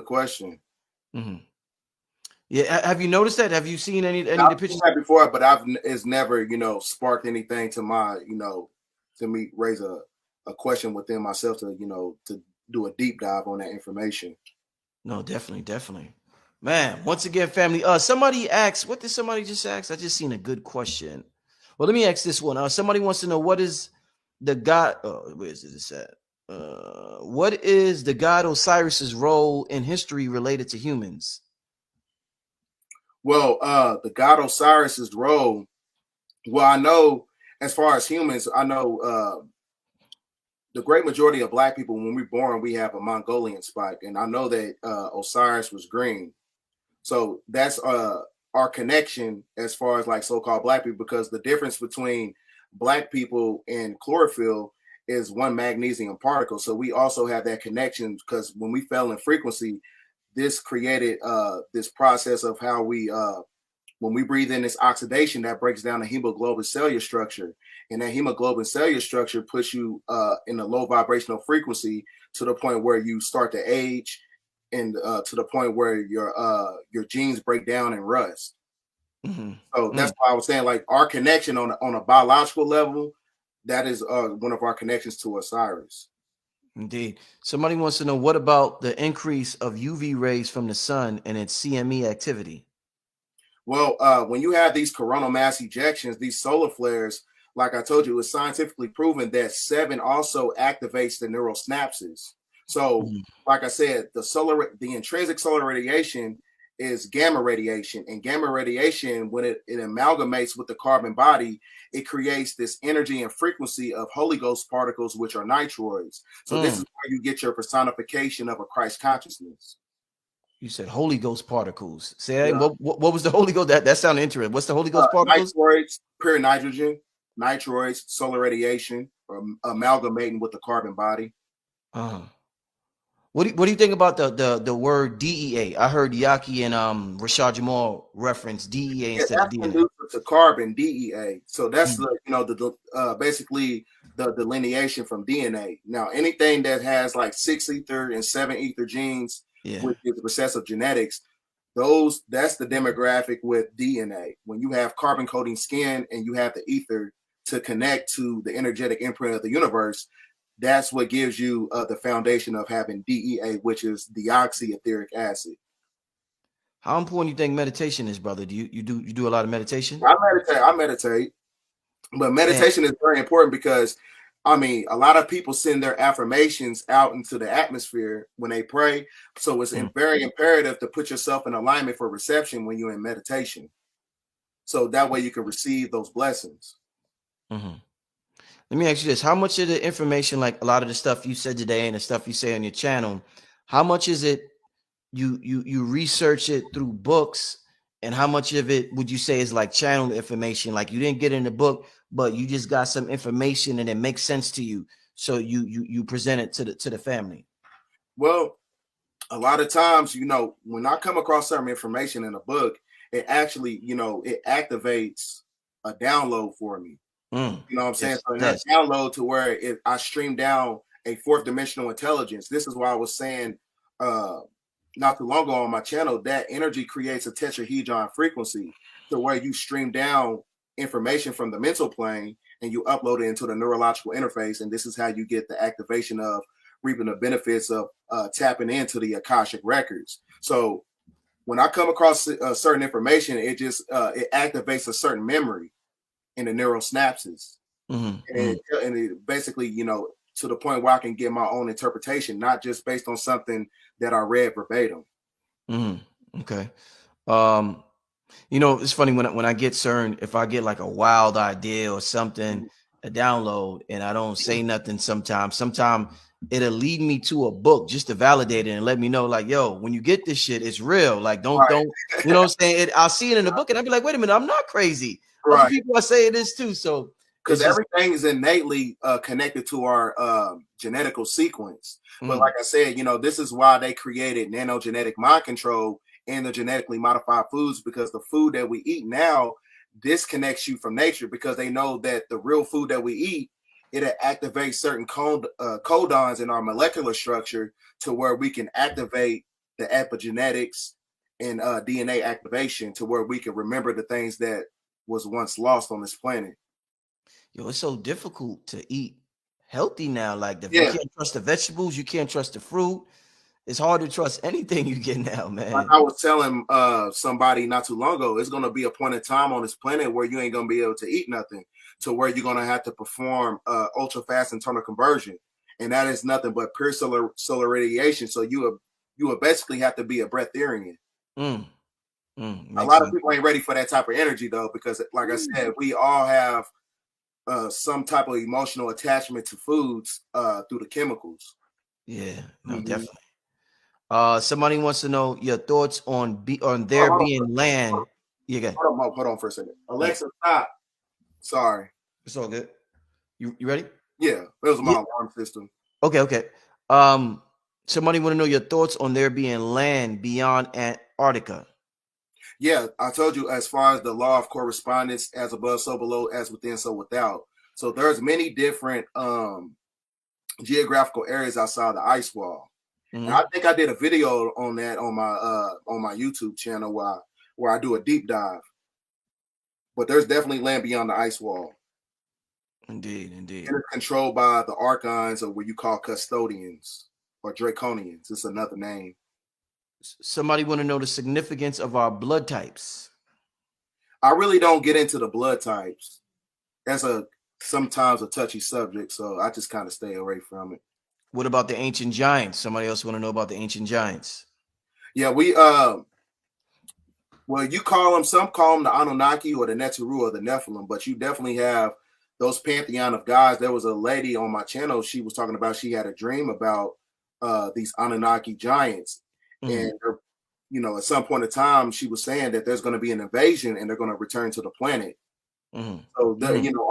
question. Yeah, have you noticed that? Have you seen any of the pictures before? But it's never sparked anything to my to me raise a question within myself to to do a deep dive on that information. No, definitely, man. Once again, family. Somebody asked, what did somebody just ask? I just seen a good question. Well, let me ask this one. Somebody wants to know, what is the god? Where is it at? What is the god Osiris's role in history related to humans? Well, the god Osiris's role. Well, I know as far as humans, I know the great majority of Black people, when we're born, we have a Mongolian spike, and I know that Osiris was green. So that's our connection as far as like so-called Black people, because the difference between Black people and chlorophyll is one magnesium particle. So we also have that connection, because when we fell in frequency, this created this process of how we when we breathe in this oxidation, that breaks down the hemoglobin cellular structure, and that hemoglobin cellular structure puts you in a low vibrational frequency to the point where you start to age, and to the point where your genes break down and rust. So that's why I was saying, like, our connection on a biological level, that is one of our connections to Osiris. Indeed. Somebody wants to know, what about the increase of UV rays from the sun and its CME activity? Well, when you have these coronal mass ejections, these solar flares, like I told you, it's scientifically proven that 7 also activates the neural synapses. So, like I said, the intrinsic solar radiation is gamma radiation, and gamma radiation, when it amalgamates with the carbon body, it creates this energy and frequency of Holy Ghost particles, which are nitroids. So this is where you get your personification of a Christ consciousness. You said Holy Ghost particles. Say, what was the Holy Ghost? That sounded interesting. What's the Holy Ghost particles? Nitroids, pure nitrogen, nitroids, solar radiation, or amalgamating with the carbon body. What do you think about the word DEA? I heard Yaki and Rashad Jamal reference DEA instead of DNA. To carbon, DEA. So that's basically the delineation from DNA. Now, anything that has like 6 ether and 7 ether genes, which is the recessive genetics, that's the demographic with DNA. When you have carbon coating skin and you have the ether to connect to the energetic imprint of the universe, that's what gives you the foundation of having DEA, which is deoxyetheric acid. How important do you think meditation is, brother? Do you do a lot of meditation? I meditate, but meditation is very important because, I mean, a lot of people send their affirmations out into the atmosphere when they pray. So it's very imperative to put yourself in alignment for reception when you're in meditation. So that way you can receive those blessings. Let me ask you this. How much of the information, like a lot of the stuff you said today and the stuff you say on your channel, how much is it you research it through books, and how much of it would you say is like channel information, like you didn't get in the book, but you just got some information and it makes sense to you, so you present it to the family? Well, a lot of times, when I come across certain information in a book, it actually, it activates a download for me. You know what I'm saying? So that download to where I stream down a 4th dimensional intelligence. This is why I was saying not too long ago on my channel that energy creates a tetrahedron frequency, to where you stream down information from the mental plane and you upload it into the neurological interface. And this is how you get the activation of reaping the benefits of tapping into the Akashic records. So when I come across certain information, it just it activates a certain memory in the neural synapses. And it basically, to the point where I can get my own interpretation, not just based on something that I read verbatim. Okay. It's funny when I get certain, if I get like a wild idea or something, a download, and I don't say nothing, sometimes it'll lead me to a book just to validate it and let me know, like, yo, when you get this shit, it's real. Like, don't, you know what I'm saying? I'll see it in the book and I'll be like, wait a minute, I'm not crazy. Other people are saying this too. So because everything is innately connected to our genetical sequence. But like I said, this is why they created nanogenetic mind control and the genetically modified foods, because the food that we eat now disconnects you from nature, because they know that the real food that we eat, it activates certain codons in our molecular structure to where we can activate the epigenetics and DNA activation to where we can remember the things that was once lost on this planet. Yo, it's so difficult to eat healthy now. Like, you Yeah, can't trust the vegetables, you can't trust the fruit. It's hard to trust anything you get now, like man. I was telling somebody not too long ago, it's gonna be a point in time on this planet where you ain't gonna be able to eat nothing, to where you're gonna have to perform ultra fast internal conversion, and that is nothing but pure solar radiation. So you would basically have to be a breatharian. A Makes lot of sense. people ain't ready for that type of energy though, because like I said, we all have some type of emotional attachment to foods through the chemicals. Yeah, no, Mhm. definitely. Somebody wants to know your thoughts on there Hold being land. Yeah, hold on for a second. yeah, Alexa, stop. Sorry. it's all good. You ready? Yeah, it was my Yeah. alarm system. Okay. Um, Somebody want to know your thoughts on there being land beyond Antarctica. Yeah, I told you as far as the law of correspondence, as above, so below, as within, so without. So there's many different geographical areas outside the ice wall. And I think I did a video on that on my YouTube channel where I do a deep dive. But there's definitely land beyond the ice wall. Indeed. And it's controlled by the Archons, or what you call custodians or draconians. It's another name. Somebody want to know the significance of our blood types. I really don't get into the blood types. That's sometimes a touchy subject, so I just kind of stay away from it. What about the ancient giants? Somebody else want to know about the ancient giants. Yeah, well, some call them the Anunnaki or the Neteru or the Nephilim, but you definitely have those pantheon of gods. There was a lady on my channel, she was talking about she had a dream about these Anunnaki giants. And at some point in time, she was saying that there's going to be an invasion and they're going to return to the planet. So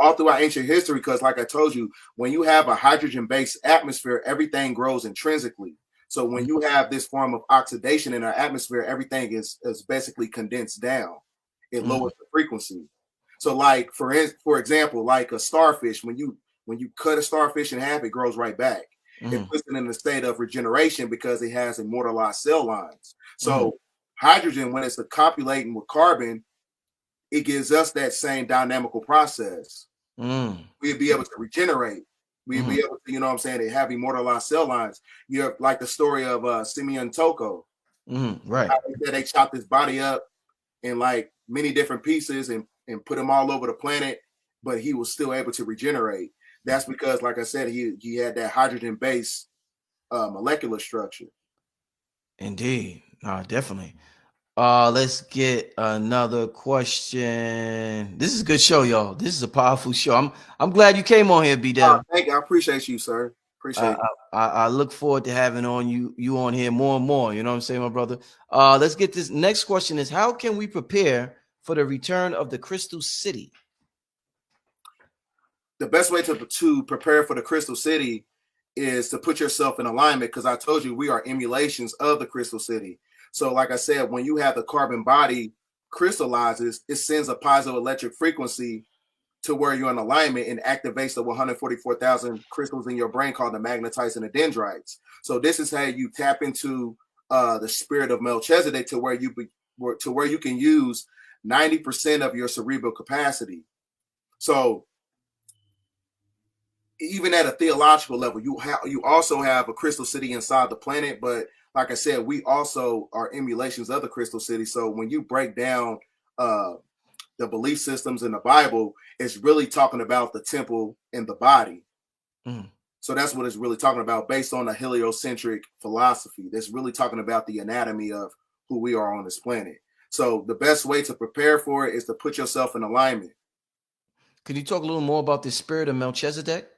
all throughout ancient history, because like I told you, when you have a hydrogen-based atmosphere, everything grows intrinsically. So when you have this form of oxidation in our atmosphere, everything is basically condensed down. It lowers the frequency. So like for example, like a starfish, when you cut a starfish in half, it grows right back. It puts it in a state of regeneration because it has immortalized cell lines. So hydrogen, when it's copulating with carbon, it gives us that same dynamical process. We'd be able to regenerate. We'd be able to, what I'm saying, they have immortalized cell lines. You have like the story of Simeon Toko. Right. They chopped his body up in like many different pieces and put him all over the planet, but he was still able to regenerate. That's because, like I said, he had that hydrogen-based molecular structure. Indeed. Definitely. Let's get another question. This is a good show, y'all. This is a powerful show. I'm glad you came on here, Bdell. Thank you. I appreciate you, sir. Appreciate you. I look forward to having you on here more and more. You know what I'm saying, my brother? Let's get this next question is, how can we prepare for the return of the Crystal City? The best way to prepare for the Crystal City is to put yourself in alignment, because I told you we are emulations of the Crystal City. So like I said, when you have the carbon body crystallizes, it sends a piezoelectric frequency to where you're in alignment and activates the 144,000 crystals in your brain called the magnetites and the dendrites. So this is how you tap into the spirit of Melchizedek to where you can use 90% of your cerebral capacity. So even at a theological level, you also have a crystal city inside the planet, but like I said, we also are emulations of the crystal city. So when you break down the belief systems in the Bible, it's really talking about the temple and the body. So that's what it's really talking about, based on a heliocentric philosophy. That's really talking about the anatomy of who we are on this planet. So the best way to prepare for it is to put yourself in alignment. Can you talk a little more about the spirit of Melchizedek?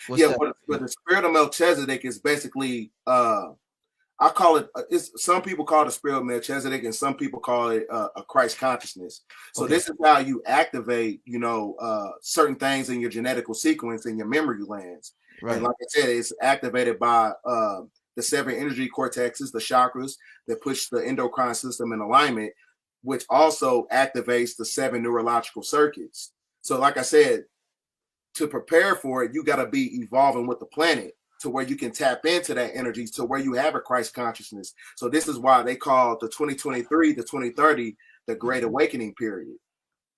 But the spirit of Melchizedek is basically, I call it, some people call it the spirit of Melchizedek and some people call it a Christ consciousness. So this is how you activate, certain things in your genetical sequence in your memory glands. Right. And like I said, it's activated by the 7 energy cortexes, the chakras that push the endocrine system in alignment, which also activates the 7 neurological circuits. So like I said, to prepare for it, you got to be evolving with the planet. to where you can tap into that energy to where you have a Christ consciousness. So this is why they call the 2023 to 2030 the Great Awakening period.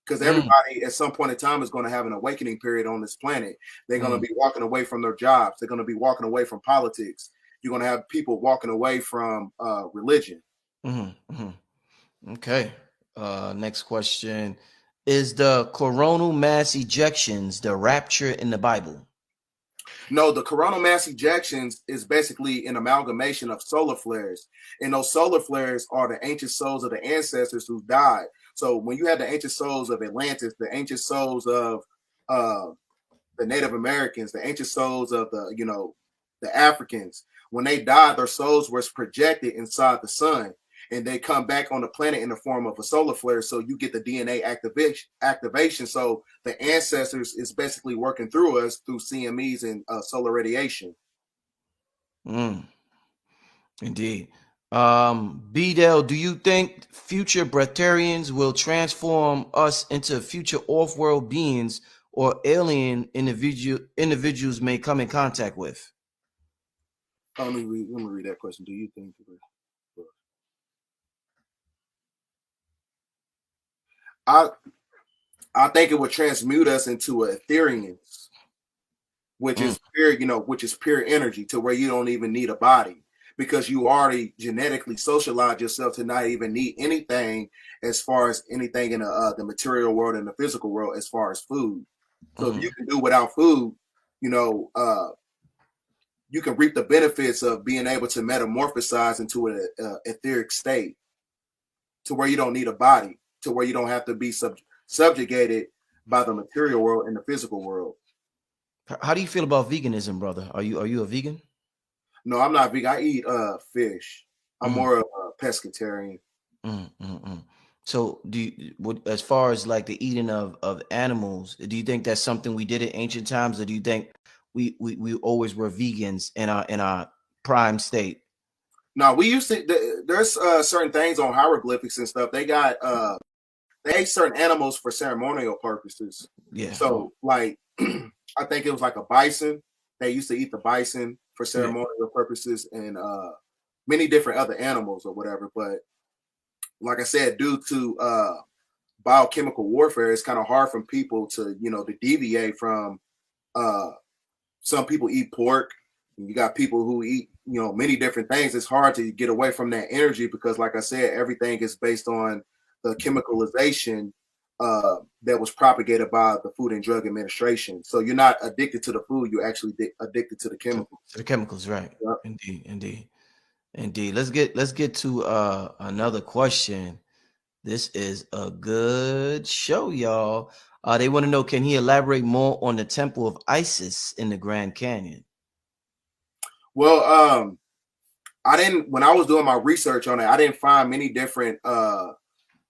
Because everybody at some point in time is going to have an awakening period on this planet. They're going to be walking away from their jobs. They're going to be walking away from politics. You're going to have people walking away from religion. Okay. Next question. Is the coronal mass ejections the rapture in the Bible? No, the coronal mass ejections is basically an amalgamation of solar flares. And those solar flares are the ancient souls of the ancestors who died. So when you have the ancient souls of Atlantis, the ancient souls of the Native Americans, the ancient souls of the Africans, when they died, their souls were projected inside the sun, and they come back on the planet in the form of a solar flare. So you get the DNA activation. So the ancestors is basically working through us through CMEs and solar radiation. Indeed. Bdell, do you think future breatharians will transform us into future off-world beings or alien individuals may come in contact with? Let me read that question. Do you think? I think it would transmute us into Ethereans, which is pure, which is pure energy, to where you don't even need a body, because you already genetically socialize yourself to not even need anything as far as anything in the material world and the physical world as far as food. So if you can do without food, you can reap the benefits of being able to metamorphosize into an etheric state, to where you don't need a body, to where you don't have to be subjugated by the material world and the physical world. How do you feel about veganism, brother? Are you a vegan? No, I'm not vegan. I eat fish. I'm more of a pescatarian. So as far as like the eating of animals, do you think that's something we did in ancient times, or do you think we always were vegans in our prime state? No, we used to. There's certain things on hieroglyphics and stuff. They got they ate certain animals for ceremonial purposes. Yeah. So like I think it was like a bison. They used to eat the bison for ceremonial purposes, and many different other animals or whatever. But like I said, due to biochemical warfare, it's kind of hard for people to to deviate from. Some people eat pork. And you got people who eat many different things. It's hard to get away from that energy, because like I said, everything is based on the chemicalization that was propagated by the Food and Drug Administration. So you're not addicted to the food, you're actually addicted to the chemicals. The chemicals, right? Yep. Indeed. Let's get to another question. This is a good show, y'all. They want to know, can he elaborate more on the Temple of Isis in the Grand Canyon? Well, when I was doing my research on it, I didn't find many different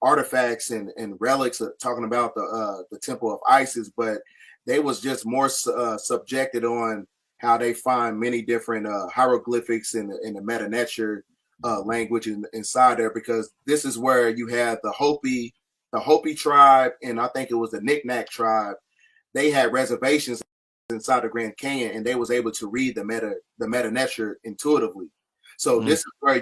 artifacts and relics talking about the Temple of Isis, but they was just more subjected on how they find many different hieroglyphics in the Meta-Nature language inside there, because this is where you had the Hopi tribe, and I think it was the Knickknack tribe. They had reservations inside the Grand Canyon, and they was able to read the Meta-Nature intuitively. So this is where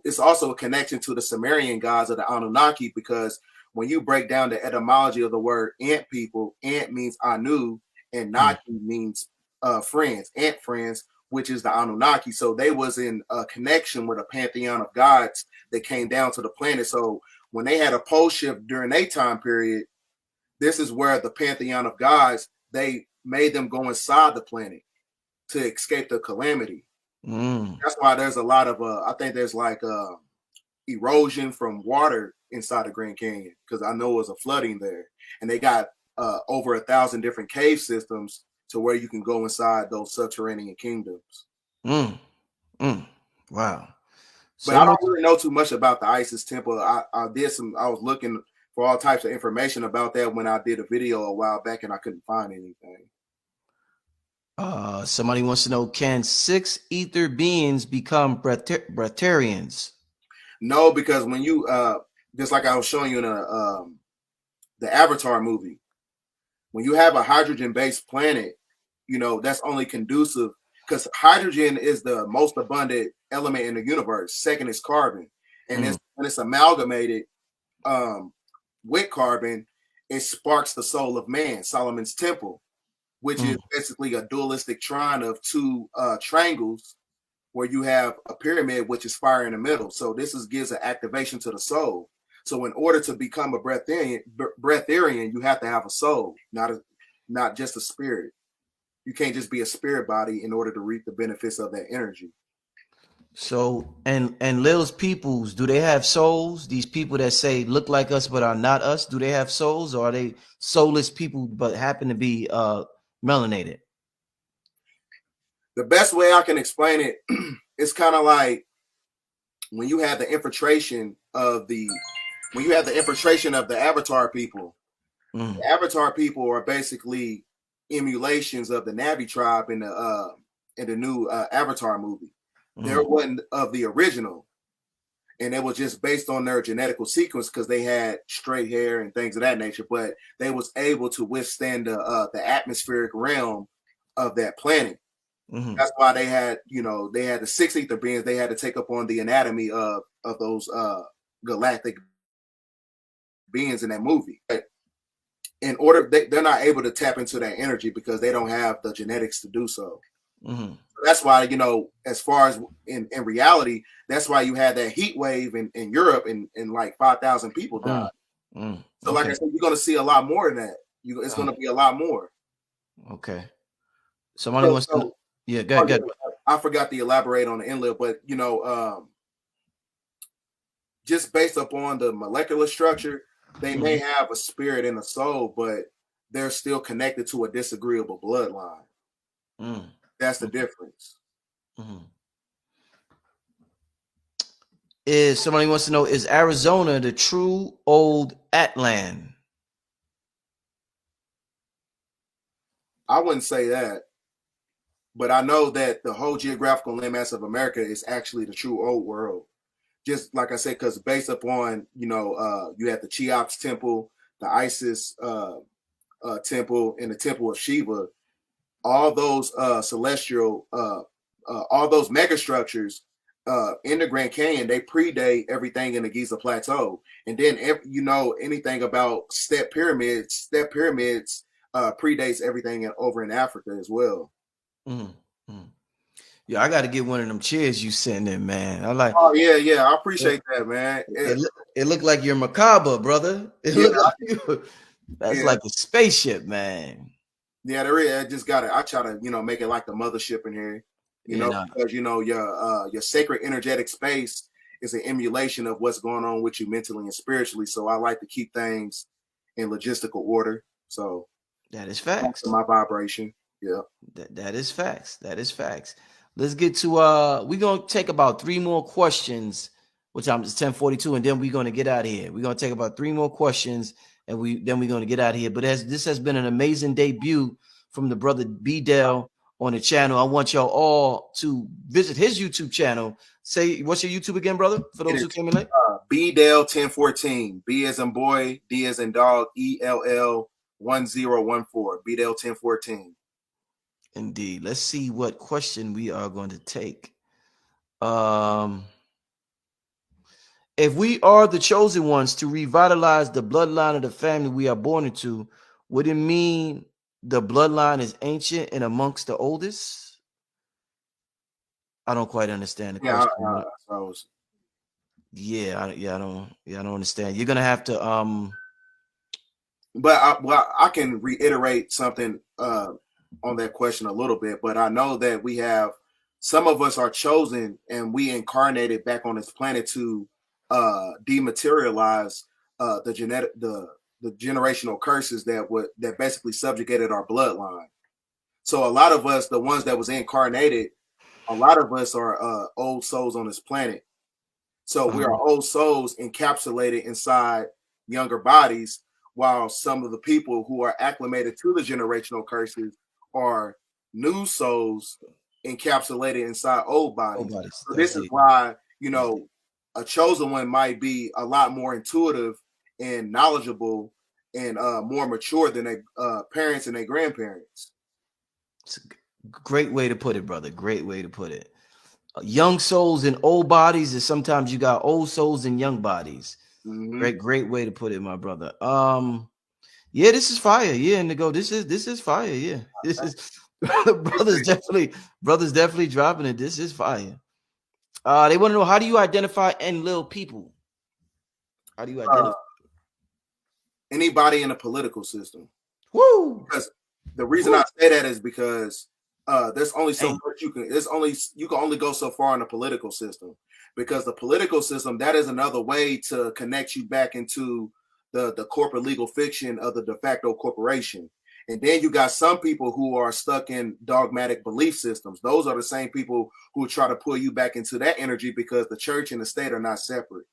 it's also a connection to the Sumerian gods of the Anunnaki, because when you break down the etymology of the word ant people, ant means Anu, and Naki means friends, ant friends, which is the Anunnaki. So they was in a connection with a pantheon of gods that came down to the planet. So when they had a pole shift during their time period, this is where the pantheon of gods, they made them go inside the planet to escape the calamity. That's why there's a lot of I think there's like erosion from water inside the Grand Canyon, because I know it was a flooding there, and they got over 1,000 different cave systems to where you can go inside those subterranean kingdoms. Wow. But I don't really know too much about the Isis temple. I was looking for all types of information about that when I did a video a while back, and I couldn't find anything. Somebody wants to know, can 6 ether beings become breatharians? No, because when you just like I was showing you in the Avatar movie, when you have a hydrogen-based planet, that's only conducive, because hydrogen is the most abundant element in the universe. Second is carbon, and when it's amalgamated with carbon, it sparks the soul of man, Solomon's temple, which is basically a dualistic trine of two triangles, where you have a pyramid which is fire in the middle. So this gives an activation to the soul. So in order to become a breatharian, you have to have a soul, not just a spirit. You can't just be a spirit body in order to reap the benefits of that energy. So, and Lil's peoples, do they have souls? These people that say look like us but are not us, do they have souls, or are they soulless people but happen to be melanated? The best way I can explain it, it's kind of like when you have the infiltration of the Avatar people. The Avatar people are basically emulations of the Navi tribe in the new Avatar movie. There wasn't of the original, and it was just based on their genetical sequence because they had straight hair and things of that nature. But they was able to withstand the atmospheric realm of that planet. That's why they had the six ether beings. They had to take up on the anatomy of those galactic beings in that movie. But in order, they're not able to tap into that energy because they don't have the genetics to do so. So that's why, as far as in reality, that's why you had that heat wave in Europe and like 5,000 people died. So like I said, you're going to see a lot more of that. It's going to be a lot more. Okay. Somebody wants to. Yeah, go ahead. I forgot to elaborate on the inlet, but just based upon the molecular structure, they may have a spirit and a soul, but they're still connected to a disagreeable bloodline. That's the difference. Somebody wants to know, is Arizona the true old Atlan? I wouldn't say that, but I know that the whole geographical landmass of America is actually the true old world. Just like I said, because based upon, you have the Cheops temple, the Isis temple, and the temple of Shiva, all those celestial, all those megastructures in the Grand Canyon, they predate everything in the Giza Plateau. And then, anything about step pyramids predates everything over in Africa as well. Yeah, I got to get one of them chairs you sent in, man. I like. Oh yeah, I appreciate that, man. It looked like you're macabre, brother. It looked like you. That's like a spaceship, man. Yeah, there is. I just got it. I try to, make it like the mothership in here, because your sacred energetic space is an emulation of what's going on with you mentally and spiritually. So I like to keep things in logistical order. So that is facts. My vibration. Yeah. That is facts. That is facts. Let's get to we're gonna take about 3 more questions, which I'm just 10:42, and then we're gonna get out of here. We're gonna take about 3 more questions, and then we're gonna get out of here. But this has been an amazing debut from the brother Bdell on the channel. I want y'all all to visit his YouTube channel. Say, what's your YouTube again, brother? For those who came in late. Bdell1014. B as in boy, D as in dog, ELL1014. Bdell1014. Indeed. Let's see what question we are going to take. If we are the chosen ones to revitalize the bloodline of the family we are born into, would it mean the bloodline is ancient and amongst the oldest? I don't quite understand the question. I don't understand. You're gonna have to But I can reiterate something on that question a little bit, but I know that we have some of us are chosen and we incarnated back on this planet to dematerialize the generational curses that basically subjugated our bloodline. So a lot of us, the ones that was incarnated, a lot of us are old souls on this planet. So we are old souls encapsulated inside younger bodies, while some of the people who are acclimated to the generational curses are new souls encapsulated inside old bodies. So this is why, a chosen one might be a lot more intuitive and knowledgeable and more mature than their parents and their grandparents. Great way to put it, brother. Great way to put it. Young souls in old bodies, and sometimes you got old souls in young bodies. Great way to put it, my brother. Yeah, this is fire. Yeah, Nego, this is fire. Yeah, this is brothers definitely dropping it. This is fire. They want to know, how do you identify Enlil people? How do you identify Anybody in the political system? Woo! Because the reason I say that is because there's only so much you can. You can only go so far in the political system, because the political system, that is another way to connect you back into the corporate legal fiction of the de facto corporation. And then you got some people who are stuck in dogmatic belief systems. Those are the same people who try to pull you back into that energy, because the church and the state are not separate.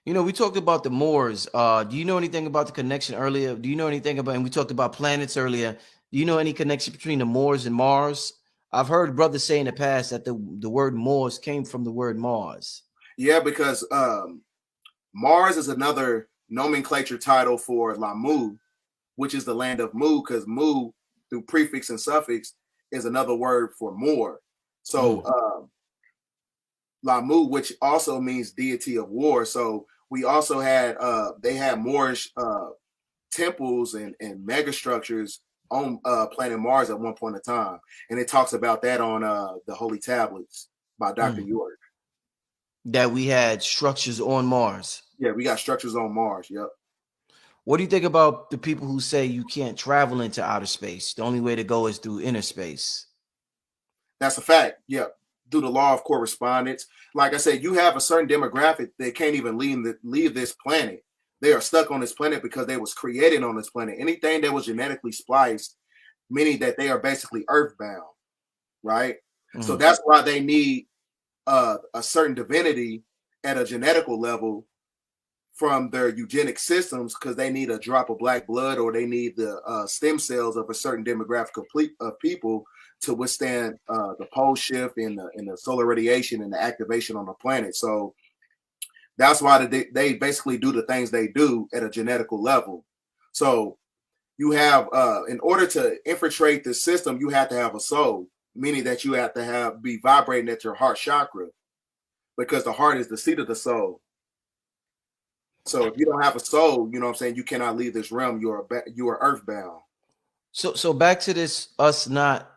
You know, we talked about the Moors. Do you know anything about the connection earlier? Do you know anything about, and we talked about planets earlier. Do you know any connection between the Moors and Mars? I've heard brothers say in the past that the word Moors came from the word Mars. Yeah, because Mars is another nomenclature title for Lamu, which is the land of Mu, because Mu, through prefix and suffix, is another word for Moor. So Lamu, which also means deity of war. So we also had they had Moorish temples and mega structures on planet Mars at one point in time, and it talks about that on the Holy Tablets by Dr. York. That we had structures on Mars. Yeah, we got structures on Mars. Yep. What do you think about the people who say you can't travel into outer space? The only way to go is through inner space. That's a fact. Yep. Through the law of correspondence. Like I said, you have a certain demographic that can't even leave this planet. They are stuck on this planet because they was created on this planet. Anything that was genetically spliced, meaning that they are basically earthbound, right? So that's why they need a certain divinity at a genetical level from their eugenic systems, because they need a drop of black blood, or they need the stem cells of a certain demographic of people to withstand the pole shift and the solar radiation and the activation on the planet. So that's why they basically do the things they do at a genetical level. So you have, in order to infiltrate the system, you have to have a soul, meaning that you have to be vibrating at your heart chakra, because the heart is the seat of the soul. So if you don't have a soul, you know what I'm saying, you cannot leave this realm. You are earthbound. So back to this, us not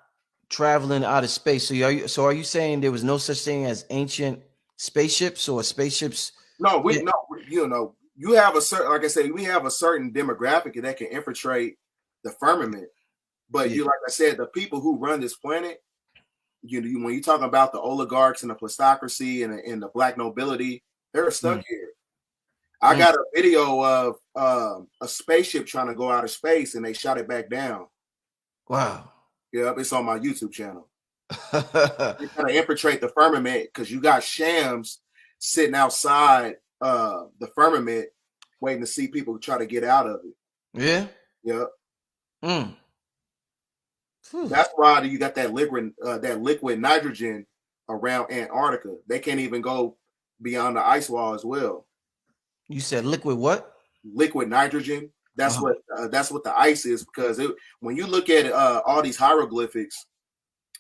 traveling out of space. So are you saying there was no such thing as ancient spaceships or spaceships? No, you have a certain, like I said, we have a certain demographic that can infiltrate the firmament. But like I said, the people who run this planet, when you talk about the oligarchs and the plutocracy and the black nobility, they're stuck here. I got a video of a spaceship trying to go out of space, and they shot it back down. Wow. Yeah, it's on my YouTube channel. They're trying to infiltrate the firmament, because you got shams sitting outside the firmament waiting to see people try to get out of it. Yeah. Yeah. That's why you got that liquid nitrogen around Antarctica. They can't even go beyond the ice wall as well. You said liquid what? Liquid nitrogen. That's what the ice is, because when you look at all these hieroglyphics,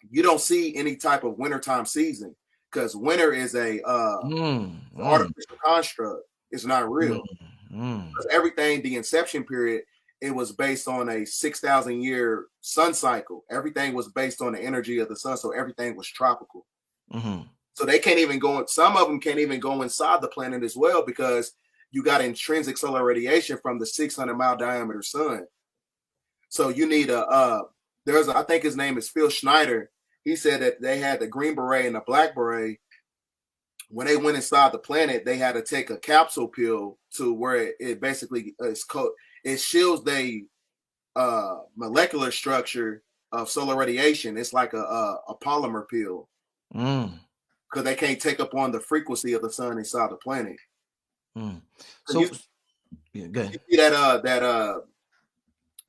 you don't see any type of wintertime season, because winter is a artificial construct. It's not real. Because everything, the inception period, it was based on a 6,000 year sun cycle. Everything was based on the energy of the sun, so everything was tropical. So they can't even go. Some of them can't even go inside the planet as well, because you got intrinsic solar radiation from the 600-mile diameter sun. So you need I think his name is Phil Schneider. He said that they had the green beret and the black beret. When they went inside the planet, they had to take a capsule pill to where it basically it shields the molecular structure of solar radiation. It's like a polymer pill, because they can't take up on the frequency of the sun inside the planet. So yeah, good. You see that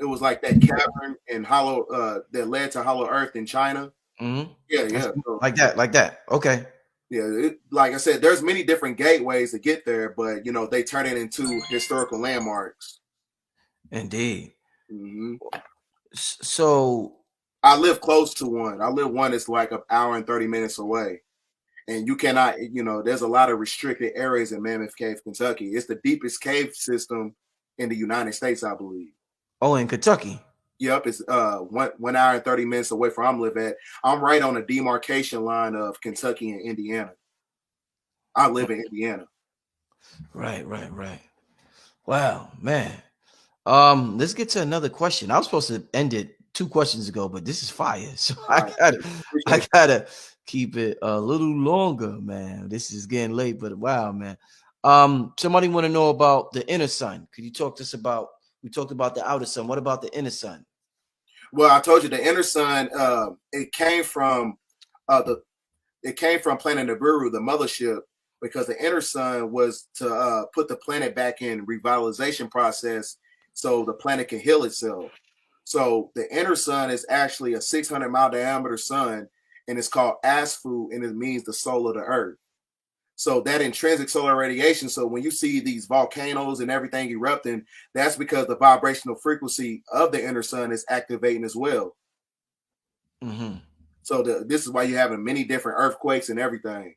it was like that cavern and hollow that led to Hollow Earth in China. Yeah. So, like that. Okay. Yeah, like I said, there's many different gateways to get there, but they turn it into historical landmarks. Indeed. So I live close to one. I live one that's like an hour and 30 minutes away. And you cannot, there's a lot of restricted areas in Mammoth Cave, Kentucky. It's the deepest cave system in the United States, I believe. oh, in Kentucky. Yep, it's 1 hour and 30 minutes away from where I live at. I'm right on the demarcation line of Kentucky and Indiana. I live in Indiana. Right. Wow, man. Let's get to another question. I was supposed to end it 2 questions ago, but this is fire. So I gotta keep it a little longer, man. This is getting late, but wow, man. Somebody want to know about the inner sun. Could you talk to us about? We talked about the outer sun. What about the inner sun? Well, I told you the inner sun. It came from planet Nibiru, the mothership, because the inner sun was to put the planet back in revitalization process, so the planet can heal itself. So the inner sun is actually a 600-mile diameter sun, and it's called Asfu, and it means the soul of the earth. So that intrinsic solar radiation. So when you see these volcanoes and everything erupting, that's because the vibrational frequency of the inner sun is activating as well. Mm-hmm. So this is why you're having many different earthquakes and everything.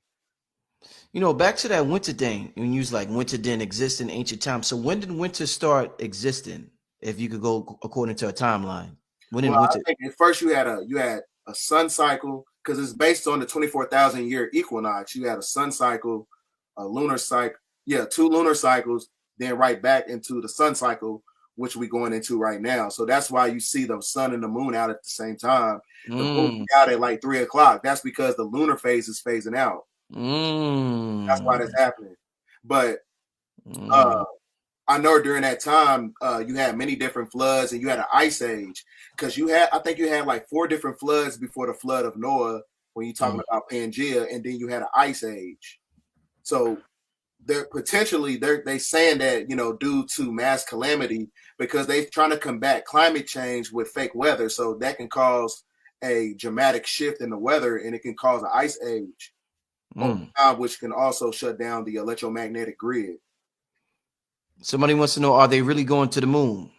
Back to that winter thing. When you was like winter didn't exist in ancient times. So when did winter start existing? If you could go according to a timeline, when did winter? I think at first you had a sun cycle, because it's based on the 24,000 year equinox. You had a sun cycle, a lunar cycle, 2 lunar cycles, then right back into the sun cycle, which we're going into right now. So that's why you see the sun and the moon out at the same time. The moon out at like 3 o'clock. That's because the lunar phase is phasing out. That's why that's happening. But I know during that time you had many different floods, and you had an ice age, because I think you had like 4 different floods before the flood of Noah, when you're talking about Pangea, and then you had an ice age. So they're saying that, due to mass calamity, because they're trying to combat climate change with fake weather, so that can cause a dramatic shift in the weather, and it can cause an ice age, which can also shut down the electromagnetic grid. Somebody wants to know: are they really going to the moon?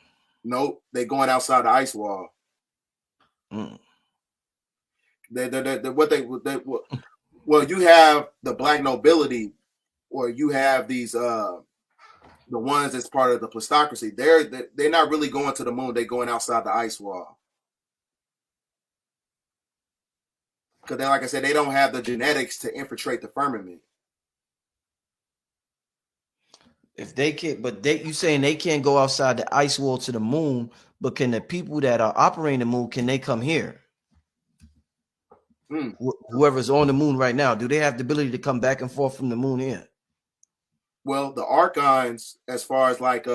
Nope, they're going outside the ice wall. Well, you have the black nobility, or you have these the ones that's part of the plutocracy. They're not really going to the moon. They're going outside the ice wall, because like I said, they don't have the genetics to infiltrate the firmament. If they can't, but you saying they can't go outside the ice wall to the moon, but can the people that are operating the moon, can they come here? Whoever's on the moon right now, do they have the ability to come back and forth from the moon here? Well, the Archons, as far as like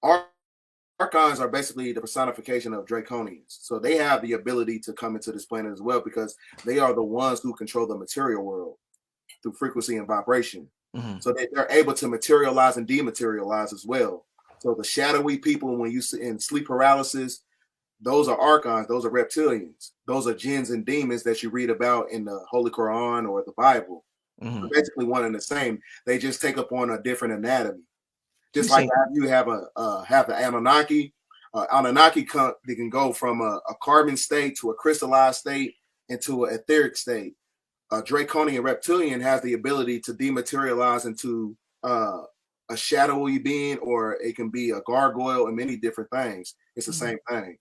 Archons are basically the personification of Draconians. So they have the ability to come into this planet as well, because they are the ones who control the material world through frequency and vibration. So they're able to materialize and dematerialize as well. So the shadowy people, when you see in sleep paralysis, those are Archons, those are reptilians, those are jinns and demons that you read about in the Holy Quran or the Bible. So basically one and the same. They just take up on a different anatomy. Just like you have the Anunnaki. Anunnaki they can go from a carbon state to a crystallized state into an etheric state. A draconian reptilian has the ability to dematerialize into a shadowy being, or it can be a gargoyle, and many different things. It's the same thing.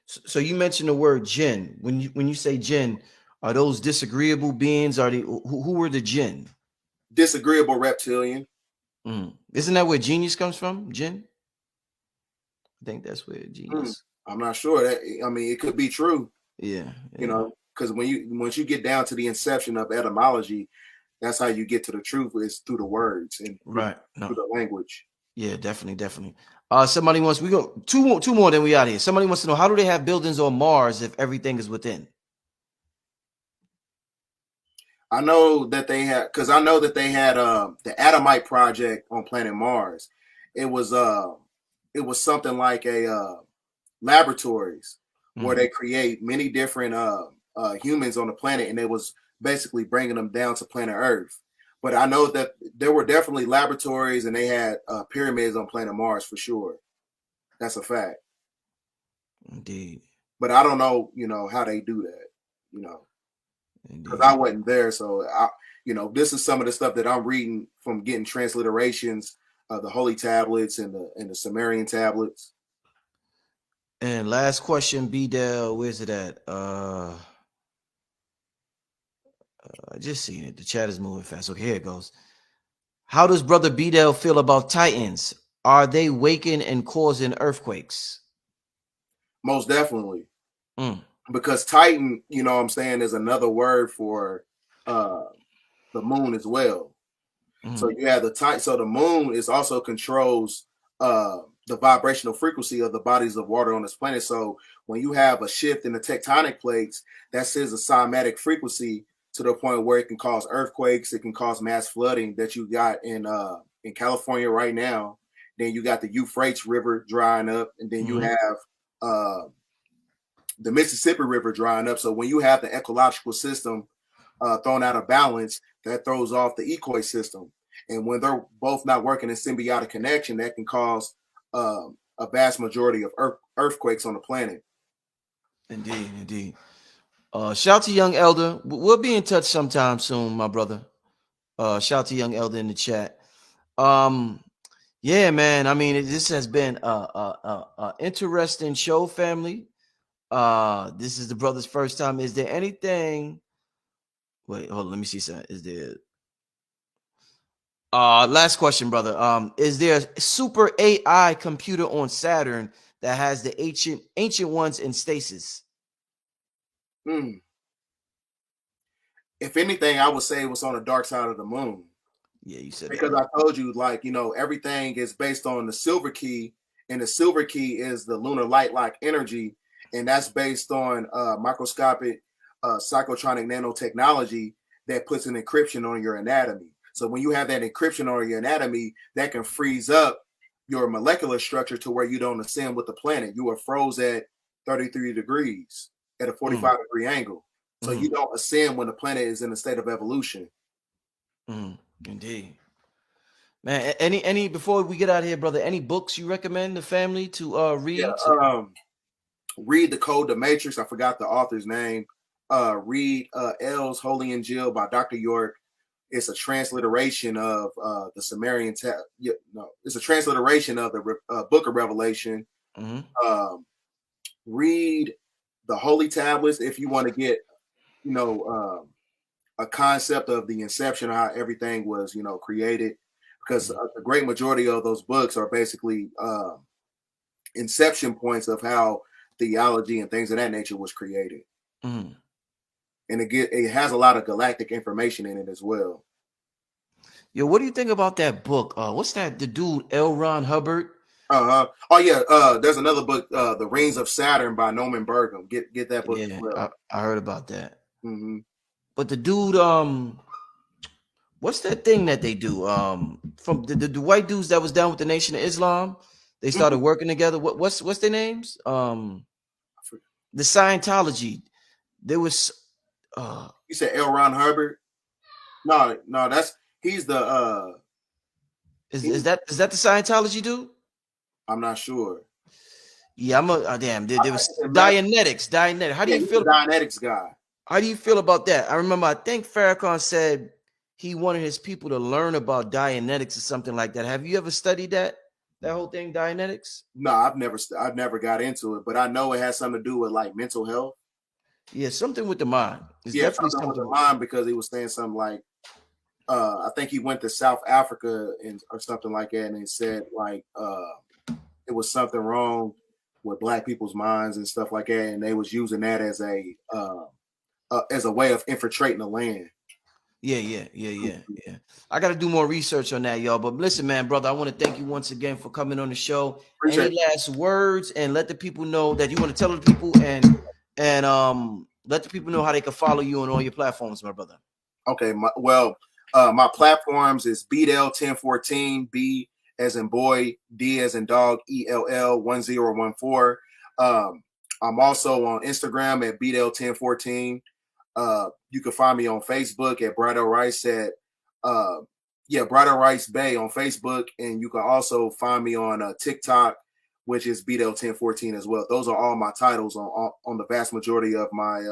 So you mentioned the word jinn. When you say jinn, are those disagreeable beings? Are they who are the jinn? Disagreeable reptilian. Isn't that where genius comes from? Jinn? I think that's where genius. I'm not sure. It could be true. Yeah. Because once you get down to the inception of etymology, that's how you get to the truth, is through the words and through the language. Yeah, definitely. Somebody wants, we go two more, then we out of here. Somebody wants to know, how do they have buildings on Mars if everything is within? I know that they had, because I know that they had the Atomite project on planet Mars. It was something like a laboratories where they create many different humans on the planet, and they was basically bringing them down to planet Earth. But I know that there were definitely laboratories, and they had pyramids on planet Mars for sure. That's a fact. Indeed. But I don't know, how they do that, because I wasn't there. So this is some of the stuff that I'm reading from getting transliterations of the holy tablets and the Sumerian tablets. And last question, Bdell, where's it at? I just seen it. The chat is moving fast. Okay, here it goes. How does Brother Bdell feel about Titans? Are they waking and causing earthquakes? Most definitely. Because Titan, what I'm saying, is another word for the moon as well. So you have the Titan. So the moon is also controls the vibrational frequency of the bodies of water on this planet. So when you have a shift in the tectonic plates, that sends a cymatic frequency to the point where it can cause earthquakes, it can cause mass flooding that you got in California right now. Then you got the Euphrates River drying up, and then you have the Mississippi River drying up. So when you have the ecological system thrown out of balance, that throws off the ecosystem. And when they're both not working in symbiotic connection, that can cause a vast majority of earthquakes on the planet. Indeed. Shout to Young Elder. We'll be in touch sometime soon, my brother. Shout to Young Elder in the chat. Yeah, man. I mean, this has been a interesting show, family. This is the brother's first time. Is there anything? Wait, hold on. Let me see something. Is there? Last question, brother. Is there a super AI computer on Saturn that has the ancient ones in stasis? If anything, I would say it was on the dark side of the moon. Yeah, you said because that. I told you, everything is based on the silver key, and the silver key is the lunar light-like energy, and that's based on microscopic psychotronic nanotechnology that puts an encryption on your anatomy. So when you have that encryption on your anatomy, that can freeze up your molecular structure to where you don't ascend with the planet. You are froze at 33 degrees at a 45-degree angle. So you don't ascend when the planet is in a state of evolution. Indeed. Man, any before we get out of here, brother, any books you recommend the family to read? Yeah, read The Code, The Matrix. I forgot the author's name. Read L's Holy Injil by Dr. York. It's a transliteration of the Sumerian. It's a transliteration of the Book of Revelation. Read the Holy Tablets if you want to get, a concept of the inception of how everything was, created. Because the great majority of those books are basically inception points of how theology and things of that nature was created. And it has a lot of galactic information in it as well. Yo, what do you think about that book? What's that? The dude L. Ron Hubbard. Oh yeah. There's another book, The Rings of Saturn by Norman Burgum. Get that book as well. I heard about that. But the dude, what's that thing that they do? From the white dudes that was down with the Nation of Islam, they started working together. What's their names? The Scientology. There was. You said L. Ron Hubbard? No, he's the. Is that the Scientology dude? I'm not sure. Yeah, damn. There was Dianetics. How do you feel? Dianetics guy. How do you feel about that? I remember, I think Farrakhan said he wanted his people to learn about Dianetics or something like that. Have you ever studied that whole thing, Dianetics? No, I've never got into it, but I know it has something to do with like mental health. Yeah, something with the mind. It's definitely something with the mind, because he was saying something like, I think he went to South Africa or something like that, and he said like it was something wrong with Black people's minds and stuff like that, and they was using that as a way of infiltrating the land. Yeah. I got to do more research on that, y'all. But listen, man, brother, I want to thank you once again for coming on the show. Any last words, and let the people know that you want to tell the people, and let the people know how they can follow you on all your platforms, my brother. Okay, my platforms is Bdell1014, B as in boy, D as in dog, ELL1014. I'm also on Instagram at Bdell1014. You can find me on Facebook at Brido Rice at Brido Rice Bay on Facebook, and you can also find me on TikTok which is Bdell1014 as well. Those are all my titles on the vast majority of my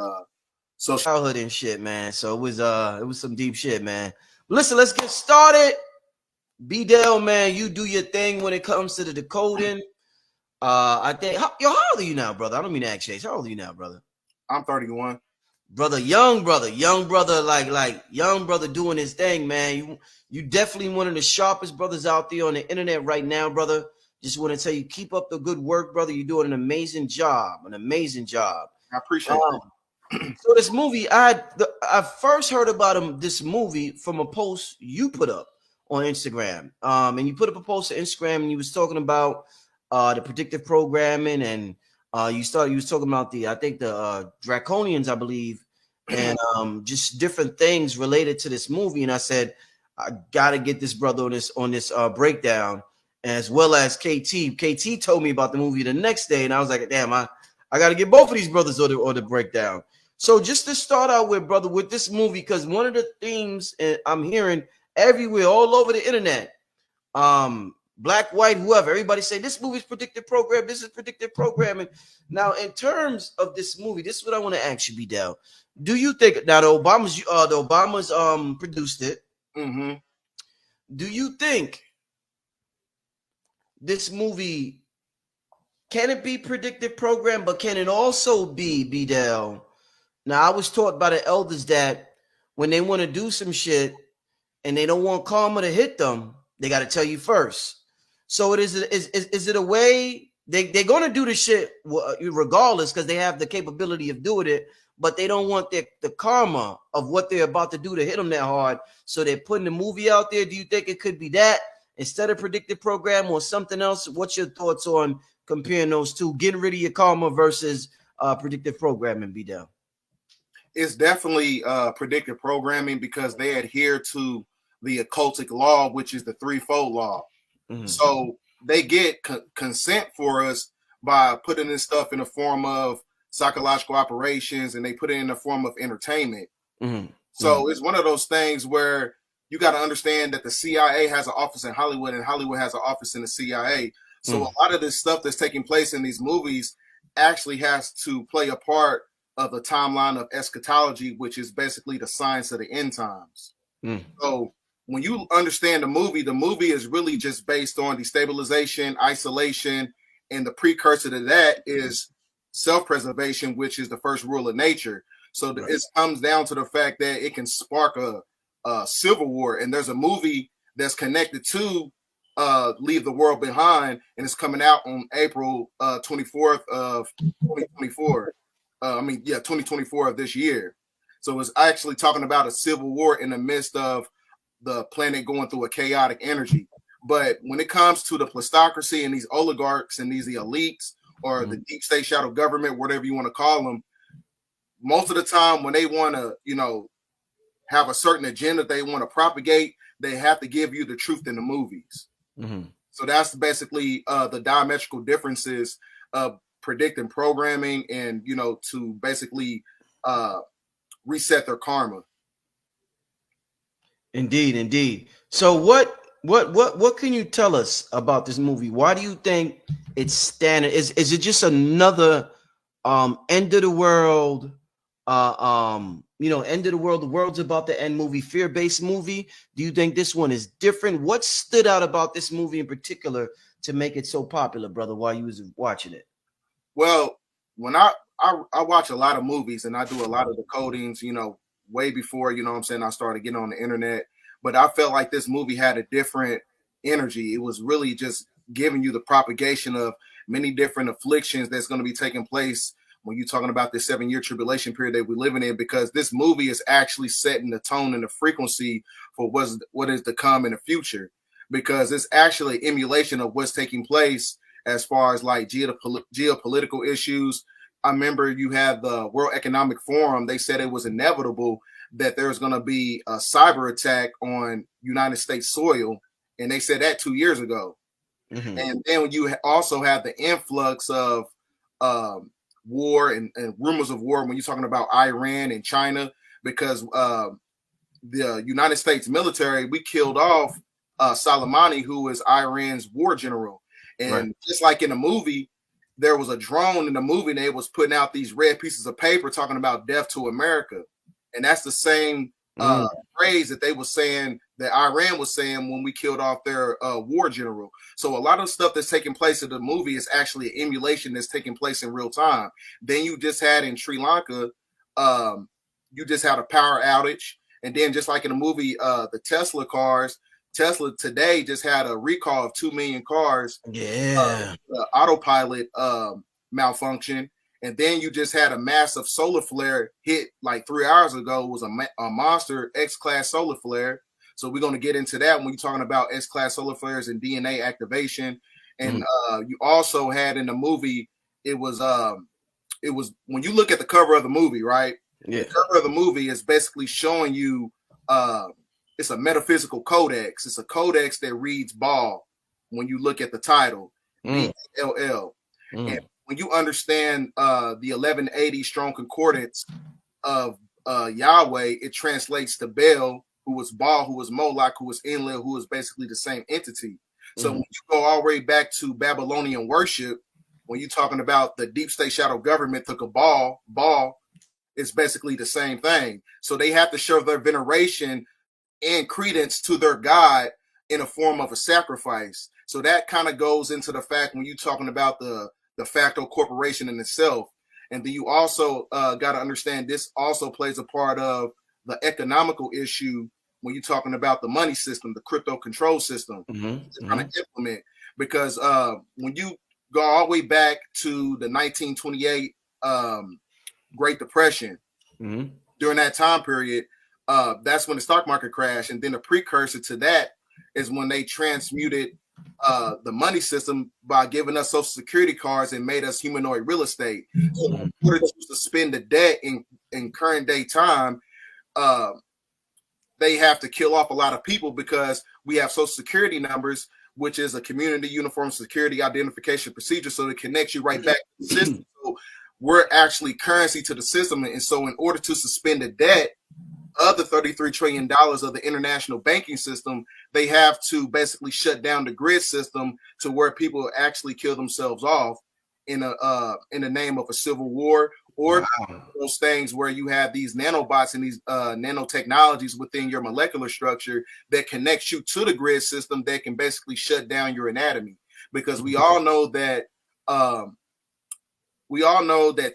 social childhood and shit, man. So it was some deep shit, man. Listen, let's get started. Bdell, man, you do your thing when it comes to the decoding. I think how old are you now, brother? I don't mean to ask you. How old are you now, brother? I'm 31. Brother, like young brother doing his thing, man. You definitely one of the sharpest brothers out there on the internet right now, brother. Just want to tell you, keep up the good work, brother. You're doing an amazing job. I appreciate it. So this movie, I first heard about this movie from a post you put up on Instagram. And you put up a post on Instagram, and you was talking about the predictive programming, and you was talking about the Draconians, I believe, and just different things related to this movie. And I said, I gotta get this brother on this breakdown, as well as KT. KT told me about the movie the next day, and I was like, damn, I gotta get both of these brothers on the breakdown. So just to start out with, brother, with this movie, because one of the themes I'm hearing everywhere, all over the internet, black, white, whoever, everybody say this movie's predictive program. This is predictive programming. Now, in terms of this movie, this is what I want to ask you, Bdell. Do you think now the Obamas produced it? Mm-hmm. Do you think this movie can it be predictive program, but can it also be, Bdell? Now, I was taught by the elders that when they want to do some shit and they don't want karma to hit them, they got to tell you first. So is it a way they're going to do the shit regardless because they have the capability of doing it, but they don't want the karma of what they're about to do to hit them that hard. So they're putting the movie out there. Do you think it could be that instead of predictive program or something else? What's your thoughts on comparing those two, getting rid of your karma versus predictive programming, Bdell? It's definitely predictive programming because they adhere to the occultic law, which is the threefold law. Mm-hmm. So they get consent for us by putting this stuff in the form of psychological operations, and they put it in the form of entertainment. Mm-hmm. So it's one of those things where you got to understand that the CIA has an office in Hollywood, and Hollywood has an office in the CIA. So a lot of this stuff that's taking place in these movies actually has to play a part of the timeline of eschatology, which is basically the science of the end times. So when you understand the movie is really just based on destabilization, isolation, and the precursor to that is self-preservation, which is the first rule of nature. So right. It comes down to the fact that it can spark a civil war. And there's a movie that's connected to Leave the World Behind, and it's coming out on April 24th of 2024. 2024 of this year. So it's actually talking about a civil war in the midst of the planet going through a chaotic energy. But when it comes to the plutocracy and these oligarchs and these elites or the deep state shadow government, whatever you want to call them, most of the time when they want to, have a certain agenda they want to propagate, they have to give you the truth in the movies. Mm-hmm. So that's basically the diametrical differences of predicting programming and to basically reset their karma. Indeed. So what can you tell us about this movie? Why do you think it's standard? Is it just another end of the world end of the world, the world's about to end movie, fear-based movie? Do you think this one is different? What stood out about this movie in particular to make it so popular, brother, while you was watching it? Well, when I watch a lot of movies and I do a lot of decodings, way before, I started getting on the internet, but I felt like this movie had a different energy. It was really just giving you the propagation of many different afflictions that's going to be taking place when you're talking about this 7-year tribulation period that we're living in, because this movie is actually setting the tone and the frequency for what is to come in the future, because it's actually emulation of what's taking place as far as like geopolitical issues. I remember you had the World Economic Forum. They said it was inevitable that there's going to be a cyber attack on United States soil. And they said that 2 years ago. Mm-hmm. And then when you also have the influx of war and rumors of war when you're talking about Iran and China, because the United States military, we killed off Soleimani, who is Iran's war general. And just like in the movie, there was a drone in the movie and they was putting out these red pieces of paper talking about death to America. And that's the same phrase that they were saying, that Iran was saying when we killed off their war general. So a lot of stuff that's taking place in the movie is actually an emulation that's taking place in real time. Then you just had in Sri Lanka, you just had a power outage. And then just like in the movie, the Tesla cars, Tesla today just had a recall of 2 million cars. Yeah. The autopilot malfunction. And then you just had a massive solar flare hit like 3 hours ago. It was a monster X-class solar flare. So we're going to get into that when you're talking about X-class solar flares and DNA activation. And you also had in the movie, it was when you look at the cover of the movie, right? Yeah. The cover of the movie is basically showing you it's a metaphysical codex. It's a codex that reads Baal when you look at the title, B-A-L-L. And when you understand the 1180 strong concordance of Yahweh, it translates to Baal, who was Baal, who was Moloch, who was Enlil, who was basically the same entity. So when you go all the way back to Babylonian worship, when you're talking about the deep state shadow government took a Baal is basically the same thing. So they have to show their veneration and credence to their God in a form of a sacrifice. So that kind of goes into the fact when you're talking about the de facto corporation in itself. And then you also got to understand this also plays a part of the economical issue when you're talking about the money system, the crypto control system, trying to implement. Because when you go all the way back to the 1928 Great Depression, during that time period, that's when the stock market crashed. And then the precursor to that is when they transmuted the money system by giving us social security cards and made us humanoid real estate. So in order to suspend the debt in current day time, they have to kill off a lot of people because we have social security numbers, which is a community uniform security identification procedure. So it connects you right back to the system. So we're actually currency to the system. And so in order to suspend the debt of the $33 trillion of the international banking system, they have to basically shut down the grid system to where people actually kill themselves off in the name of a civil war, or those things where you have these nanobots and these nanotechnologies within your molecular structure that connects you to the grid system that can basically shut down your anatomy. Because we all know that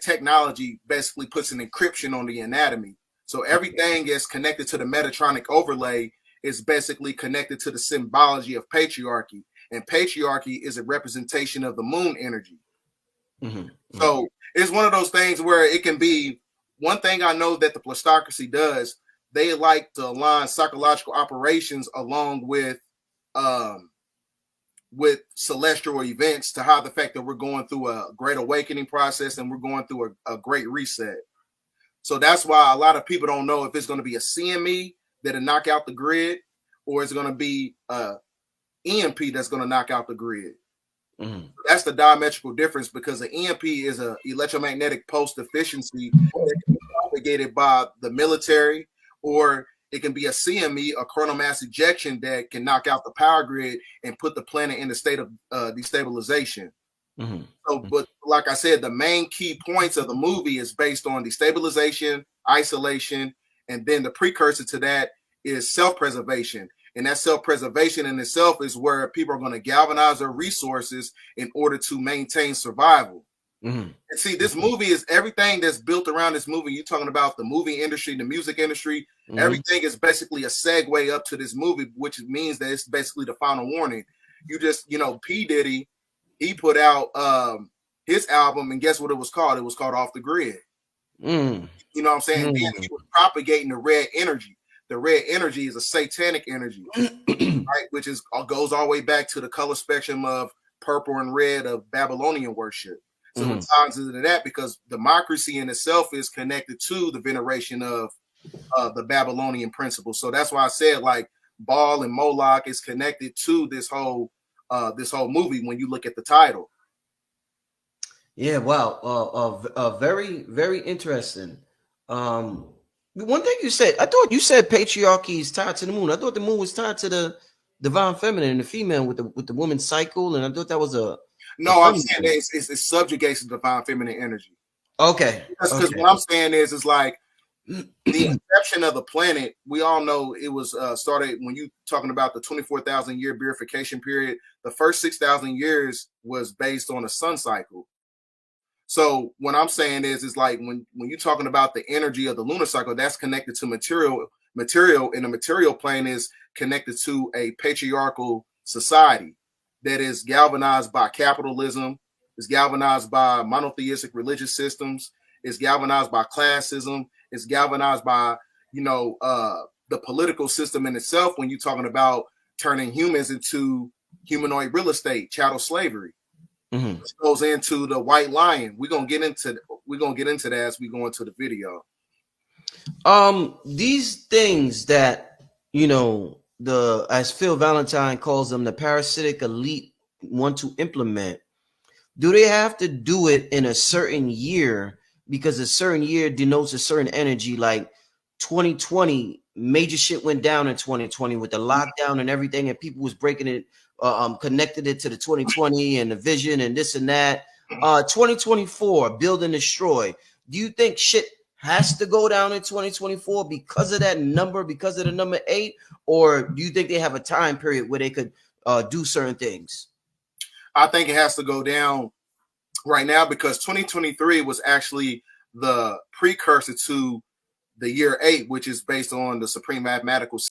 technology basically puts an encryption on the anatomy. So everything is connected to the Metatronic overlay is basically connected to the symbology of patriarchy. And patriarchy is a representation of the moon energy. So it's one of those things where it can be one thing I know that the plutocracy does. They like to align psychological operations along with celestial events to hide the fact that we're going through a great awakening process and we're going through a great reset. So that's why a lot of people don't know if it's going to be a CME that'll knock out the grid or it's going to be a EMP that's going to knock out the grid. That's the diametrical difference, because the EMP is an electromagnetic pulse deficiency that can be propagated by the military, or it can be a CME, a coronal mass ejection, that can knock out the power grid and put the planet in a state of destabilization. So, but like I said, the main key points of the movie is based on destabilization, isolation, and then the precursor to that is self-preservation. And that self-preservation in itself is where people are going to galvanize their resources in order to maintain survival. And see, this movie is everything that's built around this movie. You're talking about the movie industry, the music industry. Everything is basically a segue up to this movie, which means that it's basically the final warning. You just, P. Diddy, he put out his album, and guess what it was called? It was called Off the Grid. You know what I'm saying? And then he was propagating the red energy. The red energy is a satanic energy, right? Which goes all the way back to the color spectrum of purple and red of Babylonian worship. So it ties into that because democracy in itself is connected to the veneration of the Babylonian principle. So that's why I said like Baal and Moloch is connected to this whole movie when you look at the title. Yeah, wow. Very, very interesting. One thing you said, I thought you said patriarchy is tied to the moon. I thought the moon was tied to the divine feminine and the female with the woman's cycle, and I thought that was a no. I'm saying that it subjugates the divine feminine energy. Okay. Because what I'm saying is like the inception of the planet. We all know it was started when you talking about the 24,000 year beatification period. The first 6,000 years was based on a sun cycle. So what I'm saying is like when you're talking about the energy of the lunar cycle, that's connected to material, and the material plane is connected to a patriarchal society that is galvanized by capitalism, is galvanized by monotheistic religious systems, is galvanized by classism, is galvanized by, the political system in itself when you're talking about turning humans into humanoid real estate, chattel slavery. Mm-hmm. Which goes into the white lion. We're gonna get into that as we go into the video. These things that as Phil Valentine calls them, the parasitic elite want to implement, do they have to do it in a certain year? Because a certain year denotes a certain energy. Like 2020, major shit went down in 2020 with the lockdown and everything, and people was breaking it, connected it to the 2020 and the vision and this and that. 2024, build and destroy. Do you think shit has to go down in 2024 because of that number, because of the number 8, or do you think they have a time period where they could do certain things? I think it has to go down right now because 2023 was actually the precursor to the year 8, which is based on the supreme mathematical